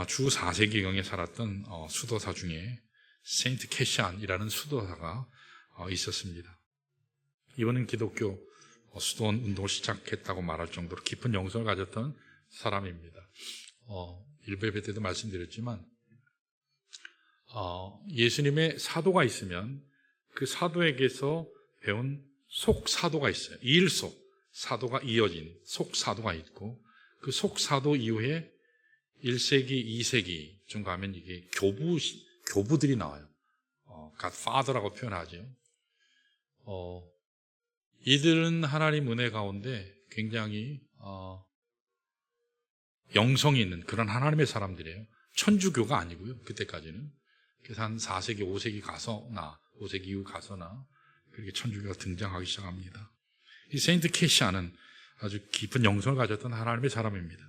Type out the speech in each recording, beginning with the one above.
주 4세기경에 살았던 수도사 중에 세인트 캐시안이라는 수도사가 있었습니다. 이분은 기독교 수도원 운동을 시작했다고 말할 정도로 깊은 영성을 가졌던 사람입니다. 일부 예배 때도 말씀드렸지만 예수님의 사도가 있으면 그 사도에게서 배운 속사도가 있어요. 일속 사도가 이어진 속사도가 있고, 그 속사도 이후에 1세기, 2세기쯤 가면 이게 교부들이 나와요. Godfather라고 표현하죠. 이들은 하나님 은혜 가운데 굉장히 영성이 있는 그런 하나님의 사람들이에요. 천주교가 아니고요. 그때까지는. 그래서 한 4세기, 5세기 가서나 5세기 이후 가서나 그렇게 천주교가 등장하기 시작합니다. 이 세인트 캐시안은 아주 깊은 영성을 가졌던 하나님의 사람입니다.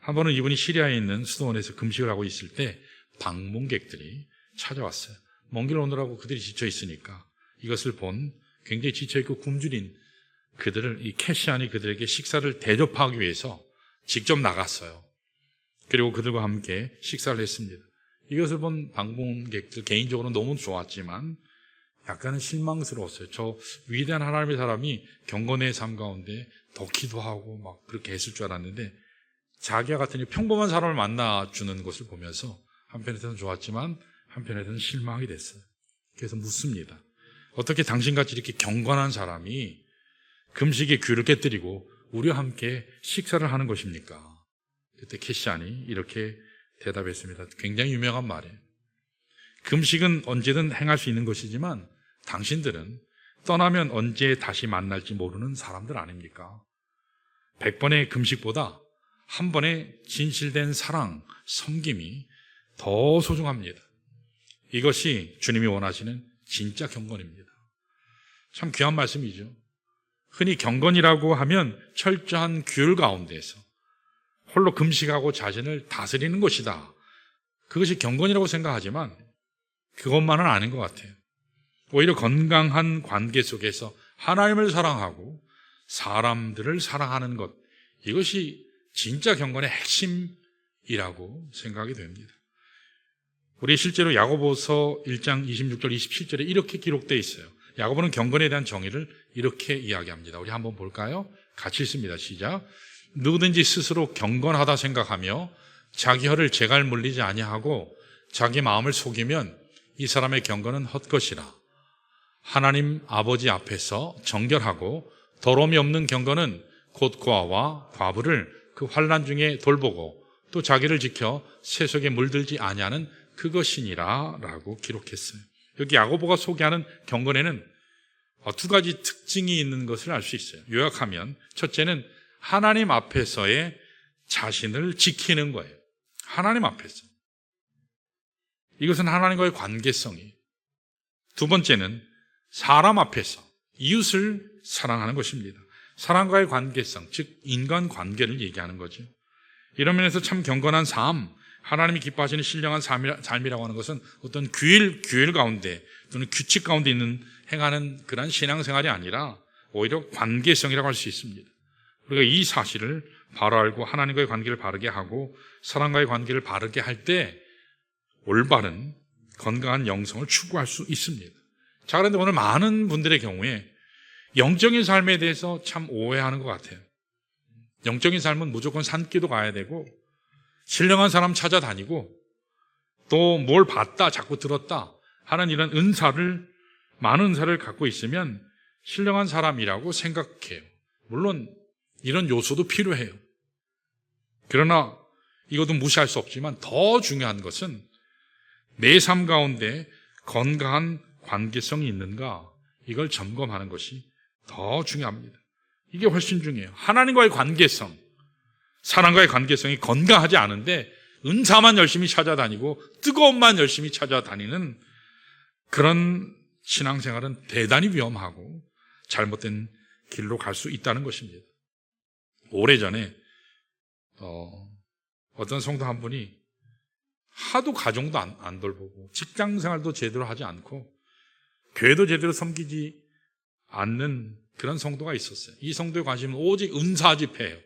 한 번은 이분이 시리아에 있는 수도원에서 금식을 하고 있을 때 방문객들이 찾아왔어요. 먼 길 오느라고 그들이 지쳐 있으니까 이것을 본 굉장히 지쳐있고 굶주린 그들을, 이 캐시안이 그들에게 식사를 대접하기 위해서 직접 나갔어요. 그리고 그들과 함께 식사를 했습니다. 이것을 본 방문객들 개인적으로는 너무 좋았지만 약간은 실망스러웠어요. 저 위대한 하나님의 사람이 경건의 삶 가운데 더 기도하고 막 그렇게 했을 줄 알았는데 자기와 같은 평범한 사람을 만나주는 것을 보면서 한편에서는 좋았지만 한편에서는 실망이 됐어요. 그래서 묻습니다. 어떻게 당신같이 이렇게 경건한 사람이 금식의 규를 깨뜨리고 우리와 함께 식사를 하는 것입니까? 그때 캐시안이 이렇게 대답했습니다. 굉장히 유명한 말이에요. 금식은 언제든 행할 수 있는 것이지만 당신들은 떠나면 언제 다시 만날지 모르는 사람들 아닙니까? 100번의 금식보다 한 번의 진실된 사랑, 섬김이 더 소중합니다. 이것이 주님이 원하시는 진짜 경건입니다. 참 귀한 말씀이죠. 흔히 경건이라고 하면 철저한 규율 가운데에서 홀로 금식하고 자신을 다스리는 것이다. 그것이 경건이라고 생각하지만 그것만은 아닌 것 같아요. 오히려 건강한 관계 속에서 하나님을 사랑하고 사람들을 사랑하는 것, 이것이 진짜 경건의 핵심이라고 생각이 됩니다. 우리 실제로 야고보서 1장 26절 27절에 이렇게 기록되어 있어요. 야고보는 경건에 대한 정의를 이렇게 이야기합니다. 우리 한번 볼까요? 같이 읽습니다. 시작. 누구든지 스스로 경건하다 생각하며 자기 혀를 재갈 물리지 아니하고 자기 마음을 속이면 이 사람의 경건은 헛것이라. 하나님 아버지 앞에서 정결하고 더러움이 없는 경건은 곧 고아와 과부를 그 환난 중에 돌보고 또 자기를 지켜 세속에 물들지 아니하는 그것이니라 라고 기록했어요. 여기 야고보가 소개하는 경건에는 두 가지 특징이 있는 것을 알 수 있어요. 요약하면 첫째는 하나님 앞에서의 자신을 지키는 거예요. 하나님 앞에서. 이것은 하나님과의 관계성이에요. 두 번째는 사람 앞에서 이웃을 사랑하는 것입니다. 사람과의 관계성, 즉 인간관계를 얘기하는 거죠. 이런 면에서 참 경건한 삶, 하나님이 기뻐하시는 신령한 삶이라고 하는 것은 어떤 규율 가운데 또는 규칙 가운데 행하는 그런 신앙생활이 아니라 오히려 관계성이라고 할 수 있습니다. 우리가 이 사실을 바로 알고 하나님과의 관계를 바르게 하고 사람과의 관계를 바르게 할 때 올바른 건강한 영성을 추구할 수 있습니다. 자, 그런데 오늘 많은 분들의 경우에 영적인 삶에 대해서 참 오해하는 것 같아요. 영적인 삶은 무조건 산기도 가야 되고 신령한 사람 찾아다니고 또 뭘 봤다 자꾸 들었다 하는 이런 많은 은사를 갖고 있으면 신령한 사람이라고 생각해요. 물론 이런 요소도 필요해요. 그러나 이것도 무시할 수 없지만 더 중요한 것은 내 삶 가운데 건강한 관계성이 있는가, 이걸 점검하는 것이 더 중요합니다. 이게 훨씬 중요해요. 하나님과의 관계성, 사람과의 관계성이 건강하지 않은데 은사만 열심히 찾아다니고 뜨거움만 열심히 찾아다니는 그런 신앙생활은 대단히 위험하고 잘못된 길로 갈 수 있다는 것입니다. 오래전에 어떤 성도 한 분이 하도 가정도 안 돌보고 직장생활도 제대로 하지 않고 교회도 제대로 섬기지 않는 그런 성도가 있었어요. 이 성도의 관심은 오직 은사 집회예요.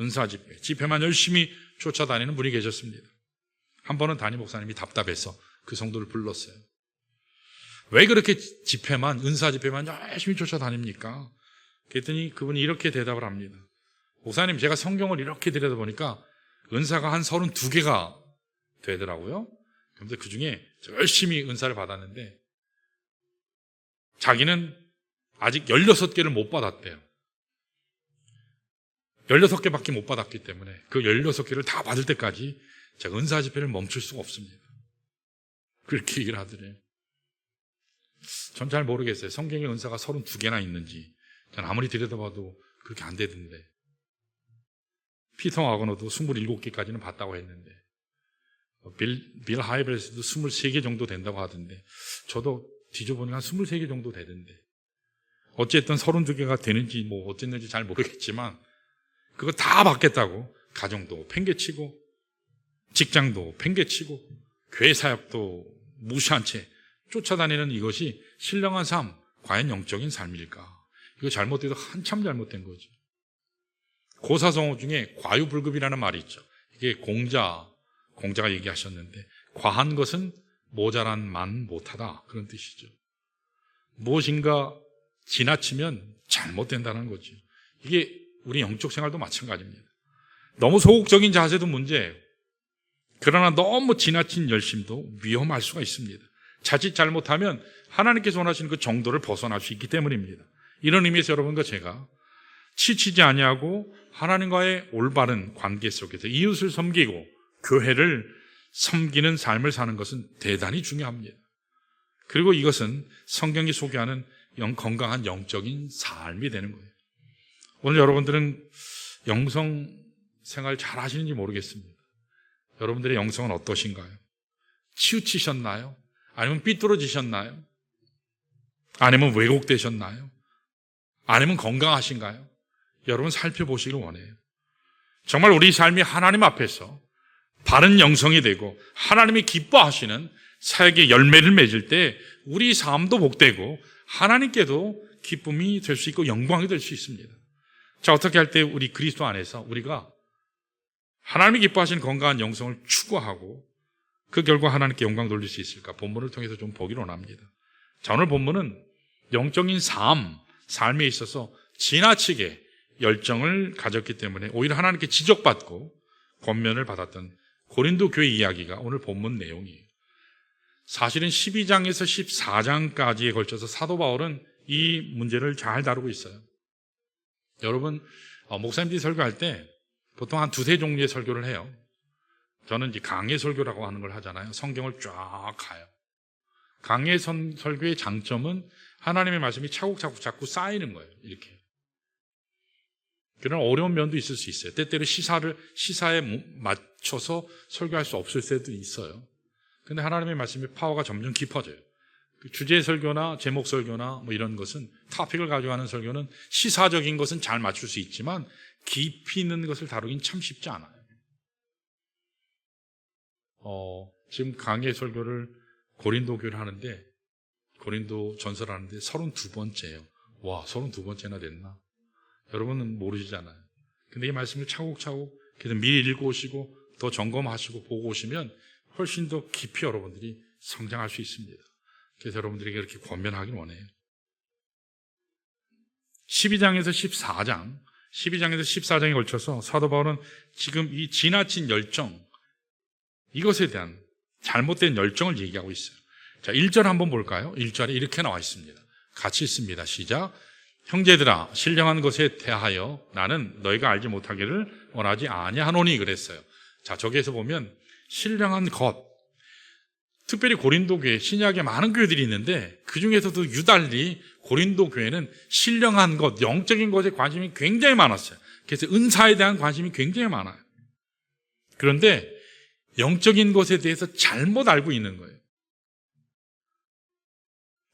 은사 집회. 집회만 열심히 쫓아다니는 분이 계셨습니다. 한 번은 담임 목사님이 답답해서 그 성도를 불렀어요. 왜 그렇게 집회만, 은사 집회만 열심히 쫓아다닙니까? 그랬더니 그분이 이렇게 대답을 합니다. 목사님, 제가 성경을 이렇게 들여다보니까 은사가 한 32개가 되더라고요. 그런데 그 중에 열심히 은사를 받았는데 자기는 아직 16개를 못 받았대요. 16개밖에 못 받았기 때문에 그 16개를 다 받을 때까지 제가 은사 집회를 멈출 수가 없습니다. 그렇게 얘기를 하더래요. 전 잘 모르겠어요. 성경에 은사가 32개나 있는지. 전 아무리 들여다봐도 그렇게 안 되던데. 피터 와거너도 27개까지는 봤다고 했는데 빌 하이벨스도 23개 정도 된다고 하던데 저도 뒤져보니까 한 23개 정도 되던데 어쨌든 32개가 되는지 뭐 어쨌는지 잘 모르겠지만 그거 다 받겠다고 가정도 팽개치고 직장도 팽개치고 교회 사역도 무시한 채 쫓아다니는 이것이 신령한 삶, 과연 영적인 삶일까? 이거 잘못돼도 한참 잘못된 거죠. 고사성어 중에 과유불급이라는 말이 있죠. 이게 공자가 얘기하셨는데 과한 것은 모자란 만 못하다 그런 뜻이죠. 무엇인가 지나치면 잘못된다는 거죠. 이게 우리 영적 생활도 마찬가지입니다. 너무 소극적인 자세도 문제예요. 그러나 너무 지나친 열심도 위험할 수가 있습니다. 자칫 잘못하면 하나님께서 원하시는 그 정도를 벗어날 수 있기 때문입니다. 이런 의미에서 여러분과 제가 지치지 아니하고 하나님과의 올바른 관계 속에서 이웃을 섬기고 교회를 섬기는 삶을 사는 것은 대단히 중요합니다. 그리고 이것은 성경이 소개하는 건강한 영적인 삶이 되는 거예요. 오늘 여러분들은 영성 생활 잘 하시는지 모르겠습니다. 여러분들의 영성은 어떠신가요? 치우치셨나요? 아니면 삐뚤어지셨나요? 아니면 왜곡되셨나요? 아니면 건강하신가요? 여러분 살펴보시길 원해요. 정말 우리 삶이 하나님 앞에서 바른 영성이 되고 하나님이 기뻐하시는 사역의 열매를 맺을 때 우리 삶도 복되고 하나님께도 기쁨이 될 수 있고 영광이 될 수 있습니다. 자, 어떻게 할 때 우리 그리스도 안에서 우리가 하나님이 기뻐하시는 건강한 영성을 추구하고 그 결과 하나님께 영광 돌릴 수 있을까? 본문을 통해서 좀 보기를 원합니다. 자, 오늘 본문은 영적인 삶에 있어서 지나치게 열정을 가졌기 때문에 오히려 하나님께 지적받고 권면을 받았던 고린도 교회 이야기가 오늘 본문 내용이에요. 사실은 12장에서 14장까지에 걸쳐서 사도 바울은 이 문제를 잘 다루고 있어요. 여러분, 목사님들이 설교할 때 보통 한 두세 종류의 설교를 해요. 저는 이제 강해 설교라고 하는 걸 하잖아요. 성경을 쫙 가요. 강해 설교의 장점은 하나님의 말씀이 차곡차곡 자꾸 쌓이는 거예요. 이렇게. 그런 어려운 면도 있을 수 있어요. 때때로 시사에 맞춰서 설교할 수 없을 때도 있어요. 근데 하나님의 말씀의 파워가 점점 깊어져요. 그 주제 설교나 제목 설교나 뭐 이런 것은 토픽을 가져가는 설교는 시사적인 것은 잘 맞출 수 있지만 깊이 있는 것을 다루긴 참 쉽지 않아요. 지금 강의 설교를 고린도 교회를 하는데 고린도 전설을 하는데 32번째예요. 와, 32번째나 됐나? 여러분은 모르시잖아요. 근데 이 말씀을 차곡차곡 계속 미리 읽어오시고 더 점검하시고 보고 오시면 훨씬 더 깊이 여러분들이 성장할 수 있습니다. 그래서 여러분들에게 이렇게 권면하길 원해요. 12장에서 14장에 걸쳐서 사도 바울은 지금 이 지나친 열정, 이것에 대한 잘못된 열정을 얘기하고 있어요. 자, 1절 한번 볼까요? 1절에 이렇게 나와 있습니다. 같이 읽습니다. 시작. 형제들아, 신령한 것에 대하여 나는 너희가 알지 못하기를 원하지 아니하노니 그랬어요. 자, 저기에서 보면 신령한 것, 특별히 고린도 교회, 신약에 많은 교회들이 있는데 그 중에서도 유달리 고린도 교회는 신령한 것, 영적인 것에 관심이 굉장히 많았어요. 그래서 은사에 대한 관심이 굉장히 많아요. 그런데 영적인 것에 대해서 잘못 알고 있는 거예요.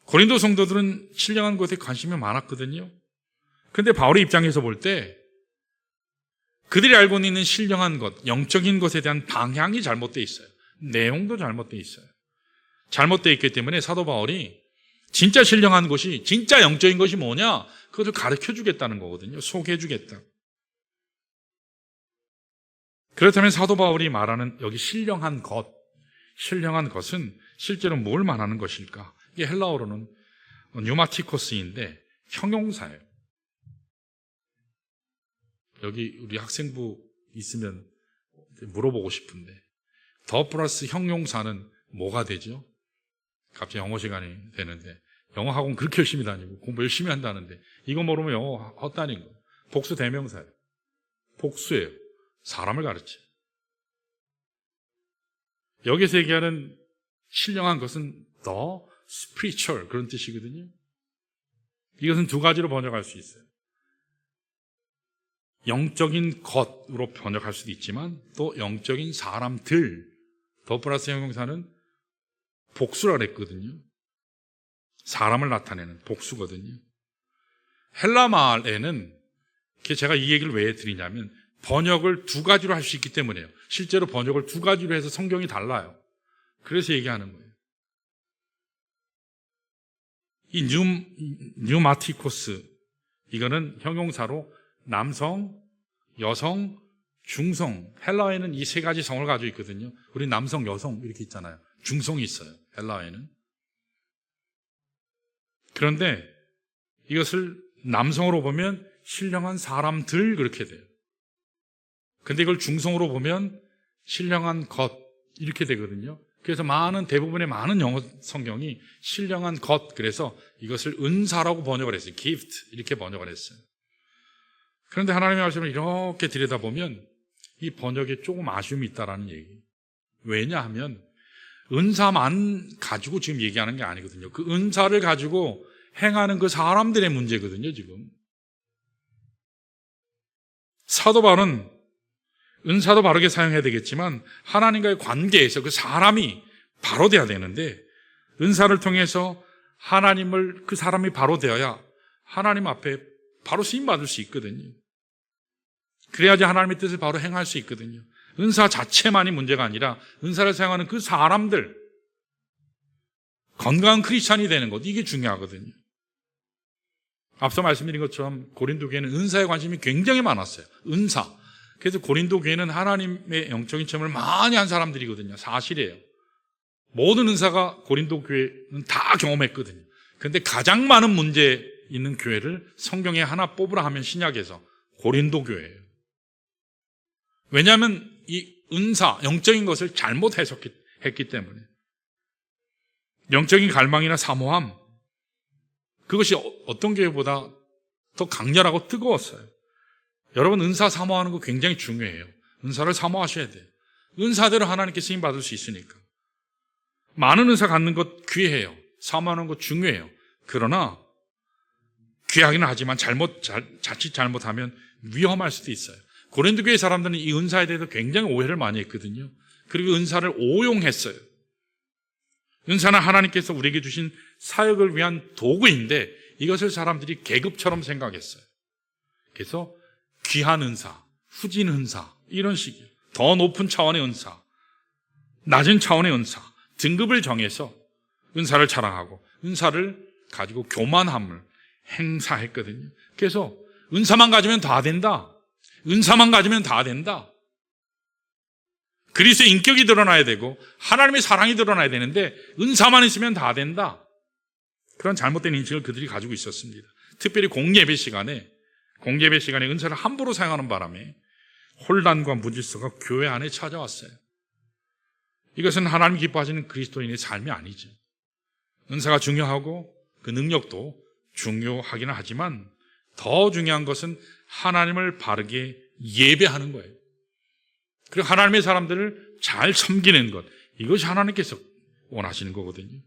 고린도 성도들은 신령한 것에 관심이 많았거든요. 그런데 바울의 입장에서 볼 때 그들이 알고 있는 신령한 것, 영적인 것에 대한 방향이 잘못되어 있어요. 내용도 잘못되어 있어요. 잘못되어 있기 때문에 사도 바울이 진짜 신령한 것이, 진짜 영적인 것이 뭐냐? 그것을 가르쳐 주겠다는 거거든요. 소개해 주겠다. 그렇다면 사도 바울이 말하는 여기 신령한 것, 신령한 것은 실제로 뭘 말하는 것일까? 이게 헬라어로는 뉴마티코스인데 형용사예요. 여기 우리 학생부 있으면 물어보고 싶은데 더 플러스 형용사는 뭐가 되죠? 갑자기 영어 시간이 되는데 영어 학원 그렇게 열심히 다니고 공부 열심히 한다는데 이거 모르면 영어 헛다닌 거예요. 복수 대명사예요. 복수예요. 사람을 가르쳐요. 여기서 얘기하는 신령한 것은 더 spiritual 그런 뜻이거든요. 이것은 두 가지로 번역할 수 있어요. 영적인 것으로 번역할 수도 있지만 또 영적인 사람들, 더 플러스 형용사는 복수라 그랬거든요. 사람을 나타내는 복수거든요. 헬라 말에는 제가 이 얘기를 왜 드리냐면 번역을 두 가지로 할 수 있기 때문에요. 실제로 번역을 두 가지로 해서 성경이 달라요. 그래서 얘기하는 거예요. 이 뉴마티코스 이거는 형용사로 남성, 여성, 중성. 헬라어에는 이 세 가지 성을 가지고 있거든요. 우리 남성, 여성 이렇게 있잖아요. 중성이 있어요. 헬라어에는. 그런데 이것을 남성으로 보면 신령한 사람들 그렇게 돼요. 근데 이걸 중성으로 보면 신령한 것 이렇게 되거든요. 그래서 대부분의 많은 영어 성경이 신령한 것, 그래서 이것을 은사라고 번역을 했어요. gift 이렇게 번역을 했어요. 그런데 하나님의 말씀을 이렇게 들여다보면 이 번역에 조금 아쉬움이 있다라는 얘기. 왜냐하면 은사만 가지고 지금 얘기하는 게 아니거든요. 그 은사를 가지고 행하는 그 사람들의 문제거든요, 지금. 사도 바울은 은사도 바르게 사용해야 되겠지만 하나님과의 관계에서 그 사람이 바로 돼야 되는데 은사를 통해서 그 사람이 바로 되어야 하나님 앞에 바로 쓰임받을 수 있거든요. 그래야지 하나님의 뜻을 바로 행할 수 있거든요. 은사 자체만이 문제가 아니라 은사를 사용하는 그 사람들, 건강한 크리스찬이 되는 것, 이게 중요하거든요. 앞서 말씀드린 것처럼 고린도 교회는 은사에 관심이 굉장히 많았어요. 은사. 그래서 고린도 교회는 하나님의 영적인 체험을 많이 한 사람들이거든요. 사실이에요. 모든 은사가 고린도 교회는 다 경험했거든요. 그런데 가장 많은 문제 있는 교회를 성경에 하나 뽑으라 하면 신약에서 고린도 교회예요. 왜냐하면 이 은사, 영적인 것을 잘못 해석했기 때문에. 영적인 갈망이나 사모함, 그것이 어떤 교회보다 더 강렬하고 뜨거웠어요. 여러분, 은사 사모하는 거 굉장히 중요해요. 은사를 사모하셔야 돼요. 은사대로 하나님께 쓰임 받을 수 있으니까. 많은 은사 갖는 것 귀해요. 사모하는 것 중요해요. 그러나 귀하기는 하지만 자칫 잘못하면 위험할 수도 있어요. 고린도 교회 사람들은 이 은사에 대해서 굉장히 오해를 많이 했거든요. 그리고 은사를 오용했어요. 은사는 하나님께서 우리에게 주신 사역을 위한 도구인데 이것을 사람들이 계급처럼 생각했어요. 그래서 귀한 은사, 후진 은사 이런 식이에요. 더 높은 차원의 은사, 낮은 차원의 은사, 등급을 정해서 은사를 자랑하고 은사를 가지고 교만함을 행사했거든요. 그래서 은사만 가지면 다 된다. 은사만 가지면 다 된다. 그리스도의 인격이 드러나야 되고 하나님의 사랑이 드러나야 되는데 은사만 있으면 다 된다. 그런 잘못된 인식을 그들이 가지고 있었습니다. 특별히 공예배 시간에 은사를 함부로 사용하는 바람에 혼란과 무질서가 교회 안에 찾아왔어요. 이것은 하나님 기뻐하시는 그리스도인의 삶이 아니죠. 은사가 중요하고 그 능력도 중요하기는 하지만 더 중요한 것은 하나님을 바르게 예배하는 거예요. 그리고 하나님의 사람들을 잘 섬기는 것, 이것이 하나님께서 원하시는 거거든요.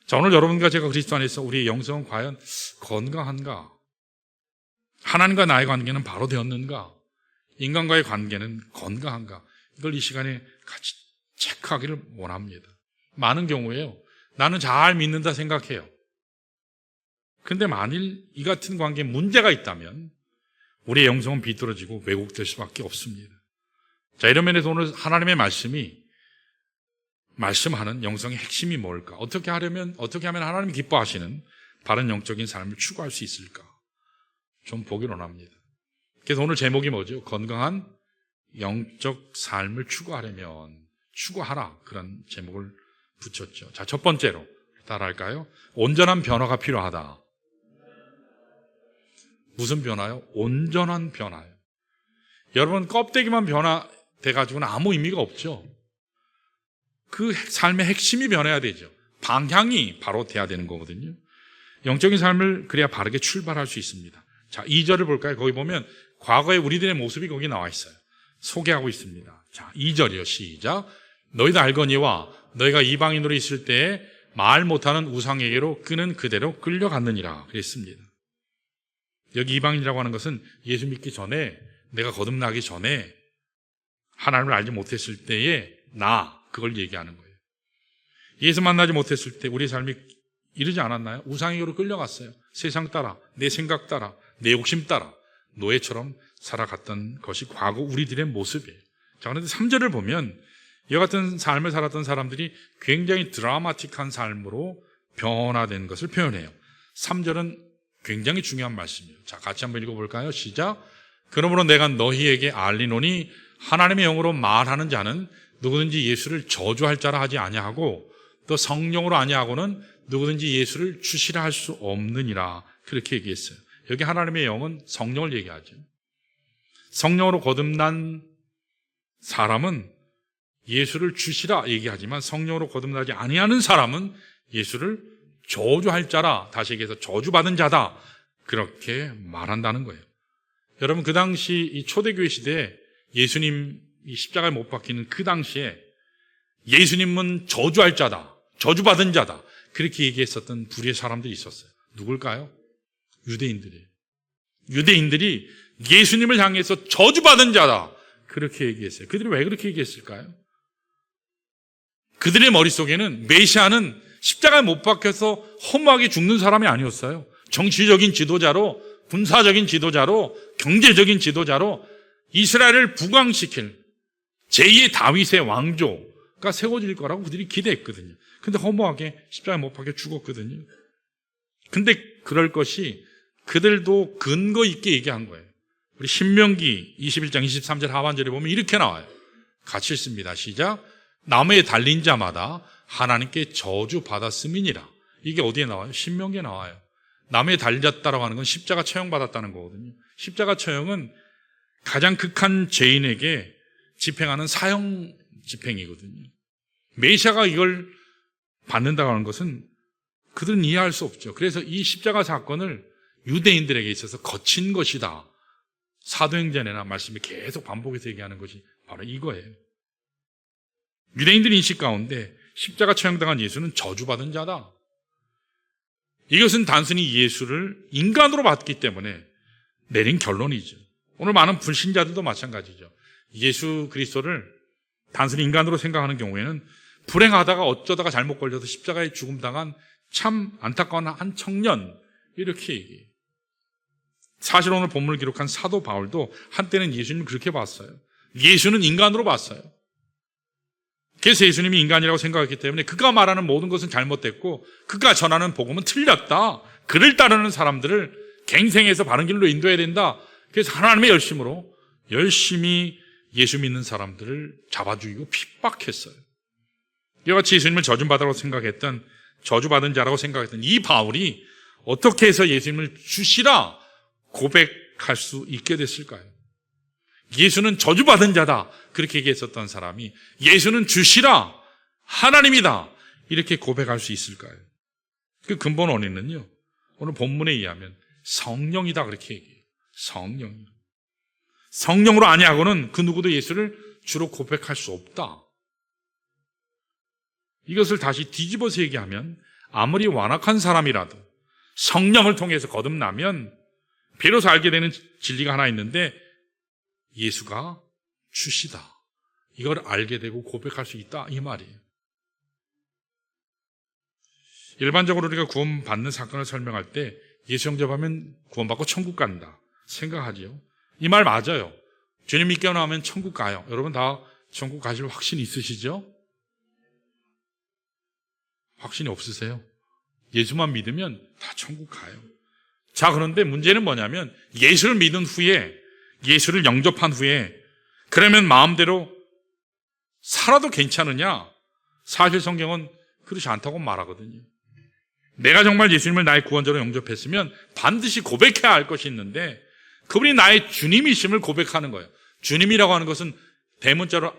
자, 오늘 여러분과 제가 그리스도 안에서 우리의 영성은 과연 건강한가? 하나님과 나의 관계는 바로 되었는가? 인간과의 관계는 건강한가? 이걸 이 시간에 같이 체크하기를 원합니다. 많은 경우에요, 나는 잘 믿는다 생각해요. 근데 만일 이 같은 관계에 문제가 있다면 우리의 영성은 비뚤어지고 왜곡될 수밖에 없습니다. 자, 이런 면에서 오늘 하나님의 말씀하는 영성의 핵심이 뭘까? 어떻게 하면 하나님이 기뻐하시는 바른 영적인 삶을 추구할 수 있을까? 좀 보기를 원합니다. 그래서 오늘 제목이 뭐죠? 건강한 영적 삶을 추구하려면 추구하라. 그런 제목을 붙였죠. 자, 첫 번째로 따라할까요? 온전한 변화가 필요하다. 무슨 변화요? 온전한 변화요. 여러분, 껍데기만 변화돼가지고는 아무 의미가 없죠. 그 삶의 핵심이 변해야 되죠. 방향이 바로 돼야 되는 거거든요. 영적인 삶을 그래야 바르게 출발할 수 있습니다. 자, 2절을 볼까요? 거기 보면 과거의 우리들의 모습이 거기 나와 있어요. 소개하고 있습니다. 자, 2절이요. 시작. 너희도 알거니와 너희가 이방인으로 있을 때에 말 못하는 우상에게로 끄는 그대로 끌려갔느니라 그랬습니다. 여기 이방인이라고 하는 것은 예수 믿기 전에, 내가 거듭나기 전에 하나님을 알지 못했을 때에 그걸 얘기하는 거예요. 예수 만나지 못했을 때 우리의 삶이 이러지 않았나요? 우상에게로 끌려갔어요. 세상 따라, 내 생각 따라, 내 욕심 따라 노예처럼 살아갔던 것이 과거 우리들의 모습이에요. 자, 그런데 3절을 보면 이와 같은 삶을 살았던 사람들이 굉장히 드라마틱한 삶으로 변화된 것을 표현해요. 3절은 굉장히 중요한 말씀이에요. 자, 같이 한번 읽어볼까요? 시작. 그러므로 내가 너희에게 알리노니 하나님의 영으로 말하는 자는 누구든지 예수를 저주할 자라 하지 아니하고 또 성령으로 아니하고는 누구든지 예수를 주시라 할 수 없느니라. 그렇게 얘기했어요. 여기 하나님의 영은 성령을 얘기하죠. 성령으로 거듭난 사람은 예수를 주시라 얘기하지만 성령으로 거듭나지 아니하는 사람은 예수를 저주할 자라, 다시 얘기해서 저주받은 자다, 그렇게 말한다는 거예요. 여러분, 그 당시 이 초대교회 시대에 예수님이 십자가에 못 박히는 그 당시에 예수님은 저주할 자다, 저주받은 자다, 그렇게 얘기했었던 부류의 사람들이 있었어요. 누굴까요? 유대인들이에요. 유대인들이 예수님을 향해서 저주받은 자다, 그렇게 얘기했어요. 그들이 왜 그렇게 얘기했을까요? 그들의 머릿속에는 메시아는 십자가에 못 박혀서 허무하게 죽는 사람이 아니었어요. 정치적인 지도자로, 군사적인 지도자로, 경제적인 지도자로 이스라엘을 부강시킬 제2의 다윗의 왕조가 세워질 거라고 그들이 기대했거든요. 근데 허무하게 십자가에 못 박혀 죽었거든요. 근데 그럴 것이 그들도 근거 있게 얘기한 거예요. 우리 신명기 21장 23절 하반절에 보면 이렇게 나와요. 같이 읽습니다. 시작. 나무에 달린 자마다 하나님께 저주받았음이니라. 이게 어디에 나와요? 신명기에 나와요. 나무에 달렸다라고 하는 건 십자가 처형받았다는 거거든요. 십자가 처형은 가장 극한 죄인에게 집행하는 사형 집행이거든요. 메시아가 이걸 받는다고 하는 것은 그들은 이해할 수 없죠. 그래서 이 십자가 사건을 유대인들에게 있어서 거친 것이다. 사도행전에나 말씀이 계속 반복해서 얘기하는 것이 바로 이거예요. 유대인들 인식 가운데 십자가 처형당한 예수는 저주받은 자다. 이것은 단순히 예수를 인간으로 봤기 때문에 내린 결론이죠. 오늘 많은 불신자들도 마찬가지죠. 예수 그리스도를 단순히 인간으로 생각하는 경우에는 불행하다가 어쩌다가 잘못 걸려서 십자가에 죽음당한 참 안타까운 한 청년, 이렇게 얘기해요. 사실 오늘 본문을 기록한 사도 바울도 한때는 예수님을 그렇게 봤어요. 예수는 인간으로 봤어요. 그래서 예수님이 인간이라고 생각했기 때문에 그가 말하는 모든 것은 잘못됐고 그가 전하는 복음은 틀렸다. 그를 따르는 사람들을 갱생해서 바른 길로 인도해야 된다. 그래서 하나님의 열심으로 열심히 예수 믿는 사람들을 잡아 죽이고 핍박했어요. 이와 같이 예수님을 저주받은 자라고 생각했던 이 바울이 어떻게 해서 예수님을 주시라 고백할 수 있게 됐을까요? 예수는 저주받은 자다, 그렇게 얘기했었던 사람이 예수는 주시라, 하나님이다, 이렇게 고백할 수 있을까요? 그 근본 원인은요, 오늘 본문에 의하면 성령이다, 그렇게 얘기해요. 성령으로 아니하고는 그 누구도 예수를 주로 고백할 수 없다. 이것을 다시 뒤집어서 얘기하면 아무리 완악한 사람이라도 성령을 통해서 거듭나면 비로소 알게 되는 진리가 하나 있는데 예수가 주시다, 이걸 알게 되고 고백할 수 있다, 이 말이에요. 일반적으로 우리가 구원받는 사건을 설명할 때 예수 영접하면 구원받고 천국 간다 생각하지요. 이 말 맞아요. 주님 믿게 나오면 천국 가요. 여러분 다 천국 가실 확신 있으시죠? 확신이 없으세요? 예수만 믿으면 다 천국 가요. 자, 그런데 문제는 뭐냐면 예수를 믿은 후에, 예수를 영접한 후에, 그러면 마음대로 살아도 괜찮으냐? 사실 성경은 그렇지 않다고 말하거든요. 내가 정말 예수님을 나의 구원자로 영접했으면 반드시 고백해야 할 것이 있는데 그분이 나의 주님이심을 고백하는 거예요. 주님이라고 하는 것은 대문자로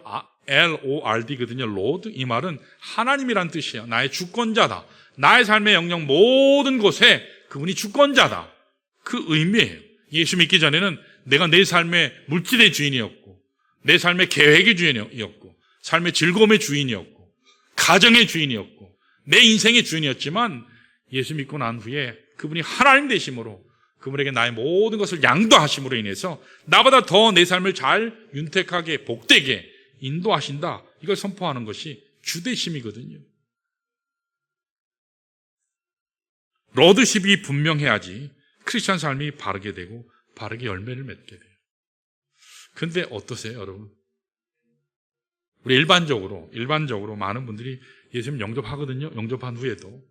Lord거든요. Lord. 이 말은 하나님이란 뜻이에요. 나의 주권자다. 나의 삶의 영역 모든 곳에 그분이 주권자다. 그 의미예요. 예수 믿기 전에는 내가 내 삶의 물질의 주인이었고 내 삶의 계획의 주인이었고 삶의 즐거움의 주인이었고 가정의 주인이었고 내 인생의 주인이었지만 예수 믿고 난 후에 그분이 하나님 되심으로 그분에게 나의 모든 것을 양도하심으로 인해서 나보다 더 내 삶을 잘 윤택하게 복되게 인도하신다. 이걸 선포하는 것이 주되심이거든요. 로드십이 분명해야지 크리스천 삶이 바르게 되고 바르게 열매를 맺게 돼요. 근데 어떠세요, 여러분? 우리 일반적으로 많은 분들이 예수님 영접하거든요. 영접한 후에도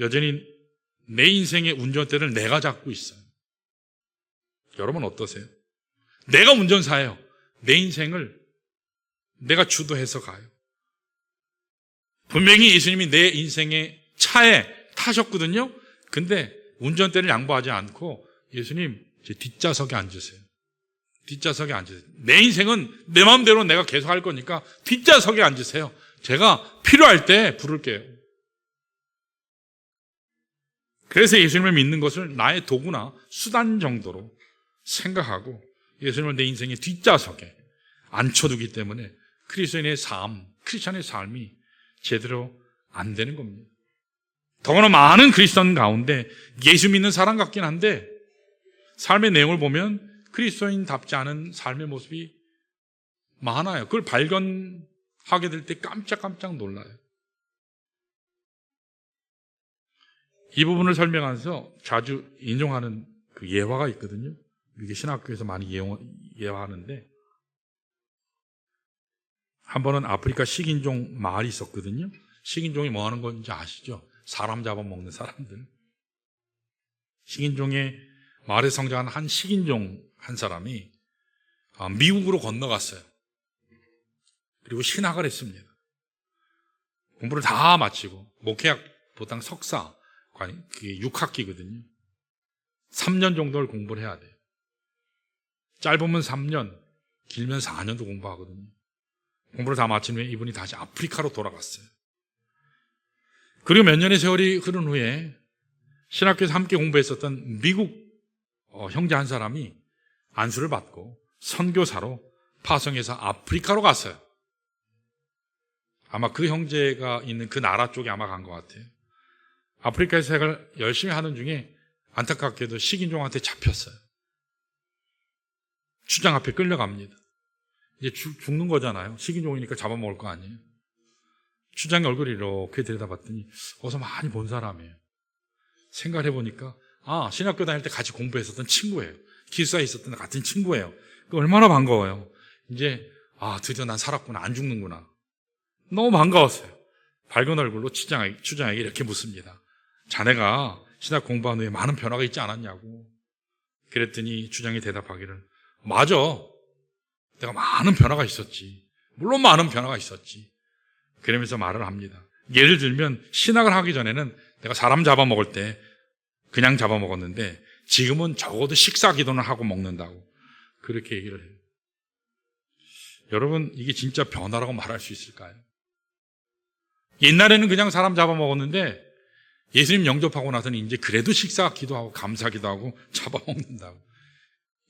여전히 내 인생의 운전대를 내가 잡고 있어요. 여러분 어떠세요? 내가 운전사예요. 내 인생을 내가 주도해서 가요. 분명히 예수님이 내 인생의 차에 타셨거든요. 근데 운전대를 양보하지 않고 예수님 제 뒷좌석에 앉으세요. 뒷좌석에 앉으세요. 내 인생은 내 마음대로 내가 계속 할 거니까 뒷좌석에 앉으세요. 제가 필요할 때 부를게요. 그래서 예수님을 믿는 것을 나의 도구나 수단 정도로 생각하고 예수님을 내 인생의 뒷좌석에 앉혀두기 때문에 크리스천의 삶이 제대로 안 되는 겁니다. 더구나 많은 크리스천 가운데 예수 믿는 사람 같긴 한데 삶의 내용을 보면 그리스도인답지 않은 삶의 모습이 많아요. 그걸 발견하게 될 때 깜짝깜짝 놀라요. 이 부분을 설명하면서 자주 인용하는 그 예화가 있거든요. 이게 신학교에서 많이 예화하는데 한 번은 아프리카 식인종 마을이 있었거든요. 식인종이 뭐 하는 건지 아시죠? 사람 잡아먹는 사람들. 식인종의 마을에 성장한 한 식인종 한 사람이 미국으로 건너갔어요. 그리고 신학을 했습니다. 공부를 다 마치고 목회학 보통 석사, 그게 6학기거든요. 3년 정도를 공부를 해야 돼요. 짧으면 3년, 길면 4년도 공부하거든요. 공부를 다 마친 후에 이분이 다시 아프리카로 돌아갔어요. 그리고 몇 년의 세월이 흐른 후에 신학교에서 함께 공부했었던 미국 형제 한 사람이 안수를 받고 선교사로 파송해서 아프리카로 갔어요. 아마 그 형제가 있는 그 나라 쪽에 아마 간 것 같아요. 아프리카에서 생활을 열심히 하는 중에 안타깝게도 식인종한테 잡혔어요. 추장 앞에 끌려갑니다. 이제 죽는 거잖아요. 식인종이니까 잡아먹을 거 아니에요. 추장의 얼굴이 이렇게 들여다봤더니 어디서 많이 본 사람이에요. 생각을 해보니까 신학교 다닐 때 같이 공부했었던 친구예요. 기숙사에 있었던 같은 친구예요. 얼마나 반가워요. 이제 드디어 난 살았구나. 안 죽는구나. 너무 반가웠어요. 밝은 얼굴로 추장에게 이렇게 묻습니다. 자네가 신학 공부한 후에 많은 변화가 있지 않았냐고. 그랬더니 추장이 대답하기를 맞아. 내가 많은 변화가 있었지. 물론 많은 변화가 있었지. 그러면서 말을 합니다. 예를 들면 신학을 하기 전에는 내가 사람 잡아먹을 때 그냥 잡아먹었는데 지금은 적어도 식사 기도는 하고 먹는다고 그렇게 얘기를 해요. 여러분 이게 진짜 변화라고 말할 수 있을까요? 옛날에는 그냥 사람 잡아먹었는데 예수님 영접하고 나서는 이제 그래도 식사 기도하고 감사 기도하고 잡아먹는다고.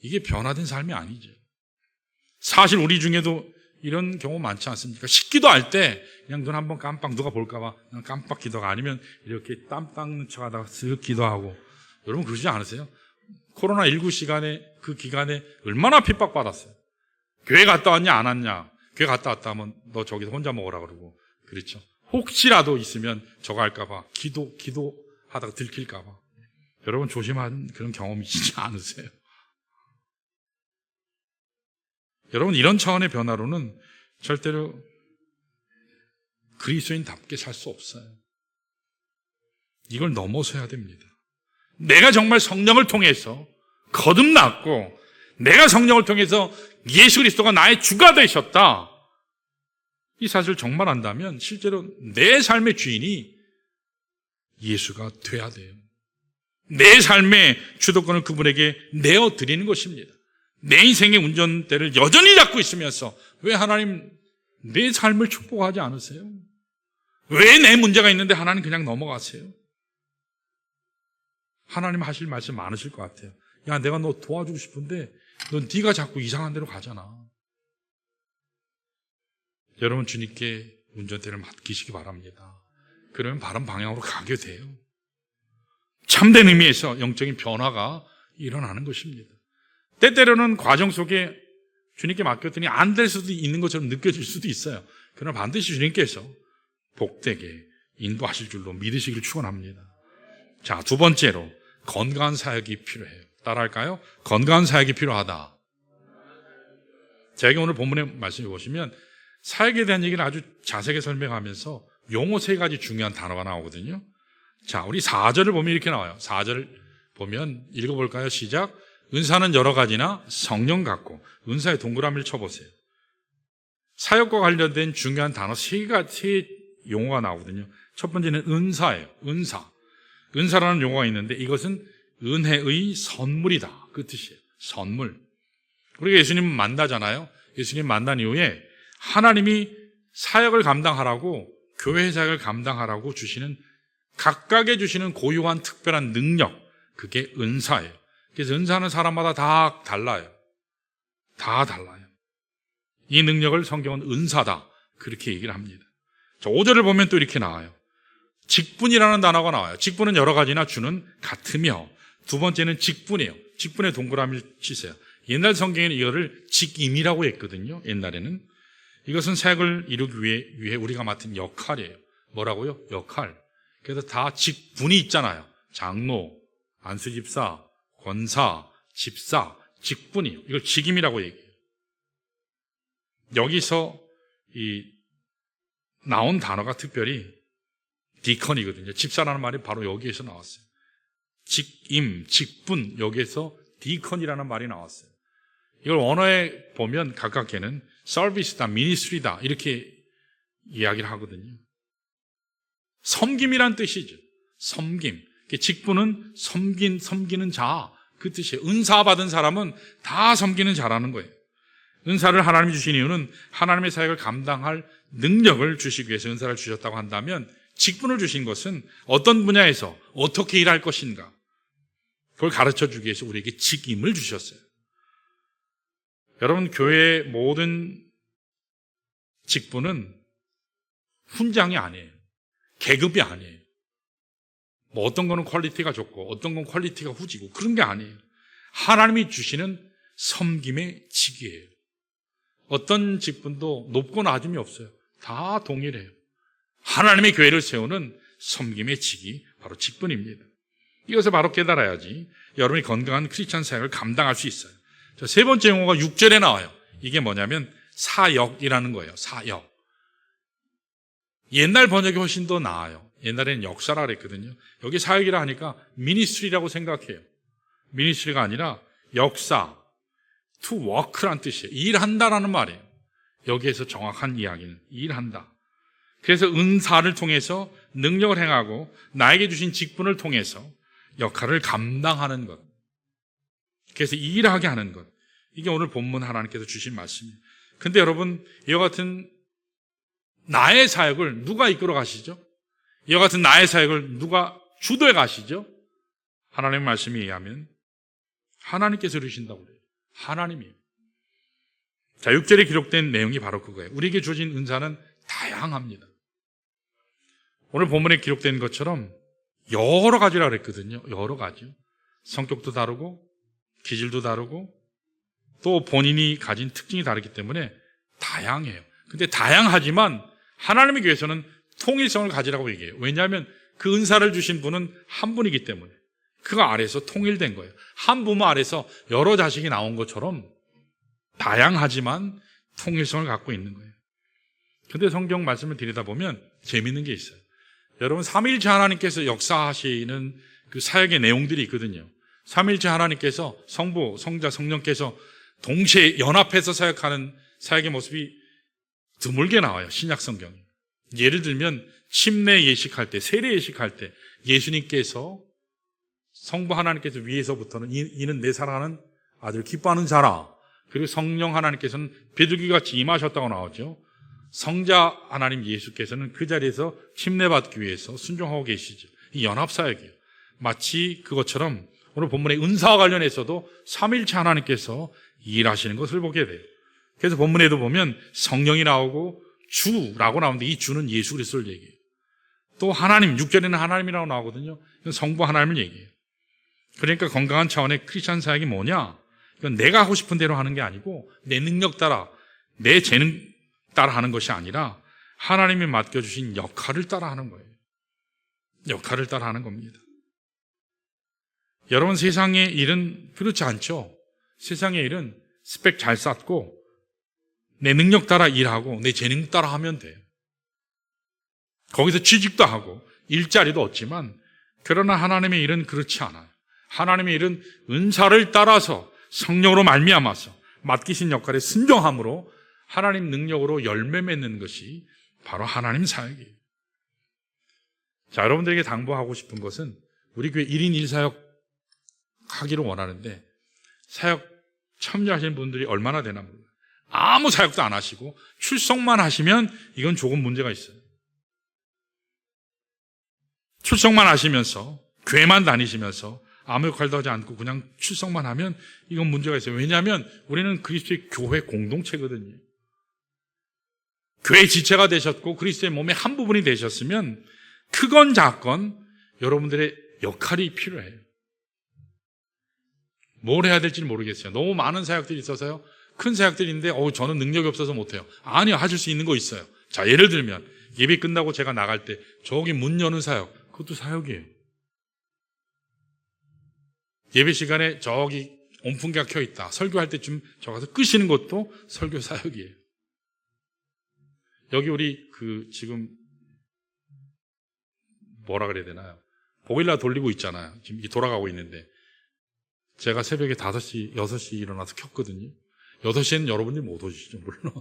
이게 변화된 삶이 아니죠. 사실 우리 중에도 이런 경우 많지 않습니까? 식기도 할 때 그냥 눈 한번 깜빡 누가 볼까봐 깜빡 기도가 아니면 이렇게 땀 닦는 척 하다가 쓱 기도하고. 여러분 그러지 않으세요? 코로나19 시간에 그 기간에 얼마나 핍박받았어요. 교회 갔다 왔냐 안 왔냐. 교회 갔다 왔다 하면 너 저기서 혼자 먹으라 그러고 그렇죠. 혹시라도 있으면 저거 할까봐 기도하다가 들킬까봐. 여러분 조심한 그런 경험이 진짜 않으세요? 여러분 이런 차원의 변화로는 절대로 그리스도인답게 살 수 없어요. 이걸 넘어서야 됩니다. 내가 정말 성령을 통해서 거듭났고 내가 성령을 통해서 예수 그리스도가 나의 주가 되셨다. 이 사실을 정말 안다면 실제로 내 삶의 주인이 예수가 돼야 돼요. 내 삶의 주도권을 그분에게 내어드리는 것입니다. 내 인생의 운전대를 여전히 잡고 있으면서 왜 하나님 내 삶을 축복하지 않으세요? 왜 내 문제가 있는데 하나님 그냥 넘어가세요? 하나님 하실 말씀 많으실 것 같아요. 야, 내가 너 도와주고 싶은데 넌 네가 자꾸 이상한 데로 가잖아. 여러분, 주님께 운전대를 맡기시기 바랍니다. 그러면 바른 방향으로 가게 돼요. 참된 의미에서 영적인 변화가 일어나는 것입니다. 때때로는 과정 속에 주님께 맡겼더니 안 될 수도 있는 것처럼 느껴질 수도 있어요. 그러나 반드시 주님께서 복되게 인도하실 줄로 믿으시기를 축원합니다. 자, 두 번째로 건강한 사역이 필요해요. 따라할까요? 건강한 사역이 필요하다. 제가 오늘 본문의 말씀을 보시면 사역에 대한 얘기를 아주 자세하게 설명하면서 용어 세 가지 중요한 단어가 나오거든요. 자, 우리 4절을 보면 이렇게 나와요. 4절 보면 읽어볼까요? 시작. 은사는 여러 가지나 성령 같고, 은사의 동그라미를 쳐보세요. 사역과 관련된 중요한 단어 세 용어가 나오거든요. 첫 번째는 은사예요. 은사. 은사라는 용어가 있는데 이것은 은혜의 선물이다. 그 뜻이에요. 선물. 우리가 예수님 만나잖아요. 예수님 만난 이후에 하나님이 사역을 감당하라고, 교회 사역을 감당하라고 주시는, 각각에 주시는 고유한 특별한 능력, 그게 은사예요. 그래서 은사는 사람마다 다 달라요. 다 달라요. 이 능력을 성경은 은사다, 그렇게 얘기를 합니다. 자, 5절을 보면 또 이렇게 나와요. 직분이라는 단어가 나와요. 직분은 여러 가지나 주는 같으며, 두 번째는 직분이에요. 직분의 동그라미를 치세요. 옛날 성경에는 이거를 직임이라고 했거든요. 옛날에는. 이것은 사역을 이루기 위해 우리가 맡은 역할이에요. 뭐라고요? 역할. 그래서 다 직분이 있잖아요. 장로, 안수집사, 권사, 집사, 직분이에요. 이걸 직임이라고 얘기해요. 여기서 나온 단어가 특별히 디컨이거든요. 집사라는 말이 바로 여기에서 나왔어요. 직임, 직분, 여기에서 디컨이라는 말이 나왔어요. 이걸 원어에 보면 가깝게는 서비스다, 미니스트리다, 이렇게 이야기를 하거든요. 섬김이란 뜻이죠. 섬김. 직분은 섬기는 자, 그 뜻이에요. 은사 받은 사람은 다 섬기는 자라는 거예요. 은사를 하나님이 주신 이유는 하나님의 사역을 감당할 능력을 주시기 위해서 은사를 주셨다고 한다면, 직분을 주신 것은 어떤 분야에서 어떻게 일할 것인가, 그걸 가르쳐 주기 위해서 우리에게 직임을 주셨어요. 여러분, 교회의 모든 직분은 훈장이 아니에요. 계급이 아니에요. 뭐 어떤 거는 퀄리티가 좋고 어떤 건 퀄리티가 후지고 그런 게 아니에요. 하나님이 주시는 섬김의 직이에요. 어떤 직분도 높고 낮음이 없어요. 다 동일해요. 하나님의 교회를 세우는 섬김의 직이 바로 직분입니다. 이것을 바로 깨달아야지 여러분이 건강한 크리스찬 사역을 감당할 수 있어요. 자, 세 번째 용어가 6절에 나와요. 이게 뭐냐면 사역이라는 거예요. 사역. 옛날 번역이 훨씬 더 나아요. 옛날에는 역사라 그랬거든요. 여기 사역이라 하니까 미니스트리라고 생각해요. 미니스트리가 아니라 역사, to work란 뜻이에요. 일한다라는 말이에요. 여기에서 정확한 이야기는 일한다. 그래서 은사를 통해서 능력을 행하고 나에게 주신 직분을 통해서 역할을 감당하는 것. 그래서 일하게 하는 것. 이게 오늘 본문 하나님께서 주신 말씀이에요. 근데 여러분, 이와 같은 나의 사역을 누가 이끌어 가시죠? 이와 같은 나의 사역을 누가 주도해 가시죠? 하나님의 말씀에 의하면 하나님께서 이루신다고 그래요. 하나님이에요. 자, 6절에 기록된 내용이 바로 그거예요. 우리에게 주어진 은사는 다양합니다. 오늘 본문에 기록된 것처럼 여러 가지라 그랬거든요. 여러 가지요. 성격도 다르고 기질도 다르고 또 본인이 가진 특징이 다르기 때문에 다양해요. 근데 다양하지만 하나님의 교회에서는 통일성을 가지라고 얘기해요. 왜냐하면 그 은사를 주신 분은 한 분이기 때문에 그 아래에서 통일된 거예요. 한 부모 아래에서 여러 자식이 나온 것처럼 다양하지만 통일성을 갖고 있는 거예요. 근데 성경 말씀을 들여다보면 재미있는 게 있어요. 여러분, 삼위일체 하나님께서 역사하시는 그 사역의 내용들이 있거든요. 삼위일체 하나님께서 성부, 성자, 성령께서 동시에 연합해서 사역하는 사역의 모습이 드물게 나와요, 신약 성경에. 예를 들면 침례 예식할 때, 세례 예식할 때 예수님께서, 성부 하나님께서 위에서부터는 이는 내 사랑하는 아들 기뻐하는 자라, 그리고 성령 하나님께서는 비둘기같이 임하셨다고 나오죠. 성자 하나님 예수께서는 그 자리에서 침례받기 위해서 순종하고 계시죠. 이 연합사역이에요. 마치 그것처럼 오늘 본문의 은사와 관련해서도 삼위일체 하나님께서 일하시는 것을 보게 돼요. 그래서 본문에도 보면 성령이 나오고 주라고 나오는데 이 주는 예수 그리스도를 얘기해요. 또 하나님, 6절에는 하나님이라고 나오거든요. 이건 성부 하나님을 얘기해요. 그러니까 건강한 차원의 크리스찬 사역이 뭐냐? 이건 내가 하고 싶은 대로 하는 게 아니고 내 능력 따라, 내 재능 따라 하는 것이 아니라 하나님이 맡겨주신 역할을 따라 하는 거예요. 역할을 따라 하는 겁니다. 여러분, 세상의 일은 그렇지 않죠? 세상의 일은 스펙 잘 쌓고 내 능력 따라 일하고 내 재능 따라 하면 돼요. 거기서 취직도 하고 일자리도 얻지만, 그러나 하나님의 일은 그렇지 않아요. 하나님의 일은 은사를 따라서 성령으로 말미암아서 맡기신 역할에 순종함으로 하나님 능력으로 열매 맺는 것이 바로 하나님 사역이에요. 자, 여러분들에게 당부하고 싶은 것은 우리 교회 1인 1사역 하기를 원하는데, 사역 참여하시는 분들이 얼마나 되나 몰라요. 아무 사역도 안 하시고 출석만 하시면 이건 조금 문제가 있어요. 출석만 하시면서, 교회만 다니시면서 아무 역할도 하지 않고 그냥 출석만 하면 이건 문제가 있어요. 왜냐하면 우리는 그리스도의 교회 공동체거든요. 교회 지체가 되셨고 그리스도의 몸의 한 부분이 되셨으면 크건 작건 여러분들의 역할이 필요해요. 뭘 해야 될지 모르겠어요. 너무 많은 사역들이 있어서요. 큰 사역들인데 저는 능력이 없어서 못해요. 아니요, 하실 수 있는 거 있어요. 자, 예를 들면 예배 끝나고 제가 나갈 때 저기 문 여는 사역, 그것도 사역이에요. 예배 시간에 저기 온풍기가 켜 있다, 설교할 때쯤 저 가서 끄시는 것도 설교 사역이에요. 여기 우리 지금 뭐라 그래야 되나요? 보일러 돌리고 있잖아요. 지금 돌아가고 있는데 제가 새벽에 5시, 6시 일어나서 켰거든요. 6시에는 여러분들이 못 오시죠, 물론.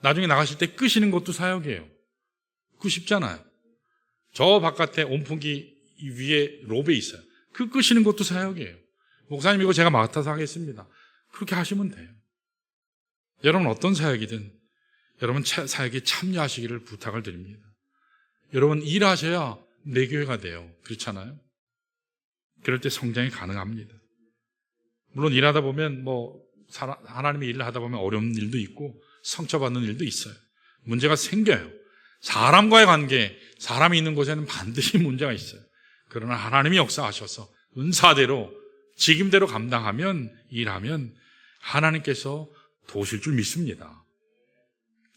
나중에 나가실 때 끄시는 것도 사역이에요. 그거 쉽잖아요. 저 바깥에 온풍기 위에 로베 있어요. 그 끄시는 것도 사역이에요. 목사님, 이거 제가 맡아서 하겠습니다. 그렇게 하시면 돼요. 여러분, 어떤 사역이든 여러분 사역에 참여하시기를 부탁을 드립니다. 여러분, 일하셔야 내 교회가 돼요. 그렇잖아요? 그럴 때 성장이 가능합니다. 물론 일하다 보면 하나님의 일을 하다 보면 어려운 일도 있고 상처받는 일도 있어요. 문제가 생겨요. 사람과의 관계, 사람이 있는 곳에는 반드시 문제가 있어요. 그러나 하나님이 역사하셔서 은사대로 직임대로 감당하면, 일하면 하나님께서 도우실 줄 믿습니다.